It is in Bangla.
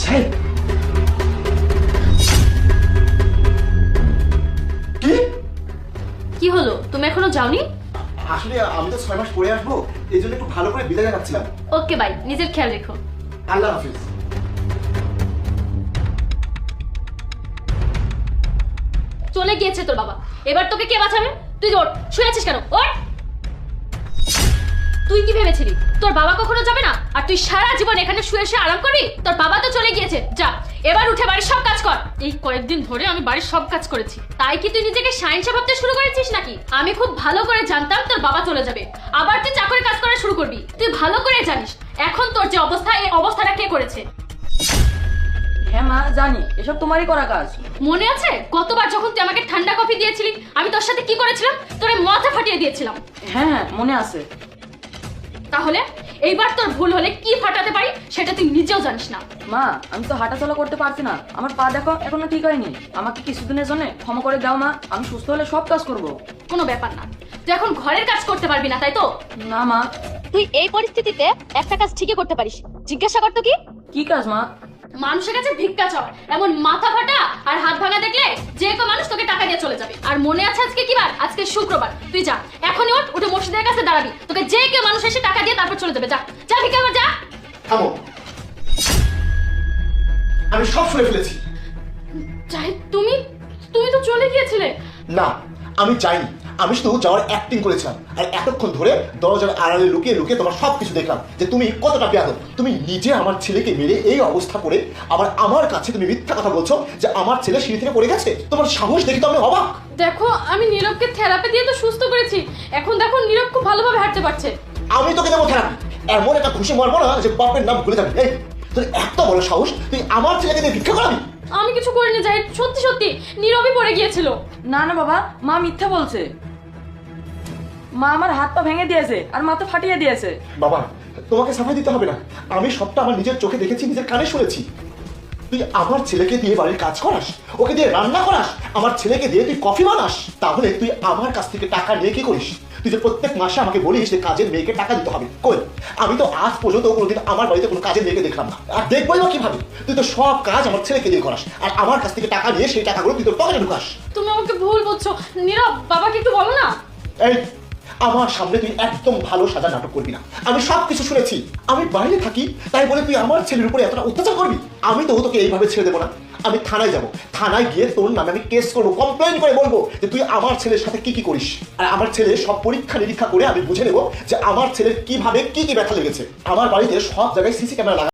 সাহেব কি কি হলো, তুমি এখনো যাওনি? আসলে আমি তো 6 মাস পরে আসবো, এই জন্য একটু ভালো করে বিদায় জানাচ্ছিলাম। ওকে বাই, নিজের খেয়াল রেখো। আল্লাহ হাফিজ। চলে গিয়েছে তোর বাবা, এবার তোকে কে বাঁচাবে? তুই ওঠ, শুয়ে আছিস কেন? ওঠ। তুই কি ভেবেছিলি তোর বাবা কখনো যাবে না, আর তুই সারা জীবন এখানে শুয়ে শুয়ে আরাম করবি? তোর বাবা তো চলে গিয়েছে, যা এবার উঠে বাড়ির সব কাজ কর। এই কয়েকদিন ধরে আমি বাড়ির সব কাজ করেছি, তাই কি তুই নিজেকে শাইনশা ভাবতে শুরু করেছিস নাকি? আমি খুব ভালো করে জানতাম তোর বাবা চলে যাবে, আবার তুই চাকরি কাজ করা শুরু করবি। তুই ভালো করে জানিস এখন তোর যে অবস্থা, এই অবস্থাটা কে করেছে। হ্যাঁ মা জানি, এসব তোমারই করা কাজ। মনে আছে গতবার যখন তুই আমাকে ঠান্ডা কফি দিয়েছিলি, আমি তোর সাথে কি করেছিলাম? তোরে মাথা ফাটিয়ে দিয়েছিলাম। হ্যাঁ হ্যাঁ মনে আছে। তাহলে এইবার তোর ভুল হলে কি ফাটাতে পারি সেটা তুই নিজেও জানিস না। মা আমি তো হাঁটাচলা করতে পারছি না, আমার পা দেখো এখনো ঠিক হয়নি। আমাকে কিছুদিনের জন্য ক্ষমা করে দাও মা, আমি সুস্থ হলে সব কাজ করব। কোনো ব্যাপার না, তুই এখন ঘরের কাজ করতে পারবি না তাই তো? না মা। তুই এই পরিস্থিতিতে একটা কাজ ঠিকই করতে পারিস, জিজ্ঞাসা কর তো। কি কাজ মা? মানুষের কাছে ভিক্ষা চাওয়া। এমন মাথা ফাটা আর হাত ভাঙা দেখলে যে কেউ মানুষ তোকে টাকা দিয়ে চলে যাবে। আর মনে আছে আজকে কি বার? আজকে শুক্রবার। তুই যা এখনই ওঠ, উঠে মসজিদের কাছে দাঁড়াবি, তোকে যে কেউ মানুষ এসে টাকা দিয়ে তারপর চলে যাবে। যা যা ভিক্ষা কর, যা। থামো, আমি সব শুনে ফেলেছি। যাই, তুমি তুমি তো চলে গিয়েছিলে। না, আমি যাইনি, আমি শুধু যাওয়ার অ্যাক্টিং করেছিলাম। আর এতক্ষণ ধরে দরজার আড়ালে লুকিয়ে লুকিয়ে তোমার সবকিছু দেখলাম যে তুমি কতটা বেয়াদব। তুমি নিজে আমার ছেলেকে মেরে এই অবস্থা করে আবার আমার কাছে তুমি মিথ্যা কথা বলছো যে আমার ছেলে সিঁড়ি থেকে পড়ে গেছে। তোমার সাহস দেখে তো আমি অবাক। দেখো, আমি নীরবকে থেরাপি দিয়ে তো সুস্থ করেছি, এখন দেখো নীরব খুব ভালোভাবে হাঁটতে পারছে। আমি তোকে দেবো থেরাপি, এমন একটা ঘুষি মারবো না যে বাপের নাম ভুলে যাবি। এই তোর এত বড় সাহস, তুই আমার ছেলেকে দিয়ে ভিক্ষা করাবি? আমি কিছু করিনি জাহিদ, সত্যি সত্যি নীরবই পড়ে গিয়েছিল। না না বাবা, মা মিথ্যা বলছে। মা আমার হাত পা ভেঙে দিয়েছে আর মাথা ফাটিয়ে দিয়েছে। বাবা, তোমাকে সাফাই দিতে হবে না, আমি সবটা আমার নিজের চোখে দেখেছি, নিজের কানে শুনেছি। তুই আমার ছেলেকে দিয়ে বাড়ির কাজ করাস, ওকে দিয়ে রান্না করাস, আমার ছেলেকে দিয়ে তুই কফি বানাস, তাহলে তুই আমার কাছ থেকে টাকা নিয়ে কি করিস? তুই যে প্রত্যেক মাসে আমাকে বলিস যে কাজের মেয়েকে টাকা দিতে হবে, কই? আমি তো আজ পর্যন্ত কোনোদিন আমার বাড়িতে কোনো কাজের মেয়েকে দেখলাম না। আর দেখবোই বা কিভাবে? তুই তো সব কাজ আমার ছেলেকে দিয়ে করাস, আর আমার কাছ থেকে টাকা নিয়ে সেই টাকাগুলো তুই তোর পকেটে ঢুকাস। তুমি আমাকে ভুল বলছো নীরব, বাবাকে একটু বলো না। এই, আমার সামনে তুই একদম ভালো সাজা নাটক করবি না। আমি সব কিছু শুনেছি, আমি বাইরে থাকি তাই বলে তুই আমার ছেলের উপরে এতটা অত্যাচার করবি? আমি তো তোকে এইভাবে ছেড়ে দেবো না, আমি থানায় যাব, থানায় গিয়ে তোর নামে আমি কেস করবো, কমপ্লেন করে বলবো যে তুই আমার ছেলের সাথে কি কি করিস। আর আমার ছেলে সব পরীক্ষা নিরীক্ষা করে আমি বুঝে নেবো যে আমার ছেলের কিভাবে কি কি ব্যথা লেগেছে। আমার বাড়িতে সব জায়গায় সিসি ক্যামেরা লাগা।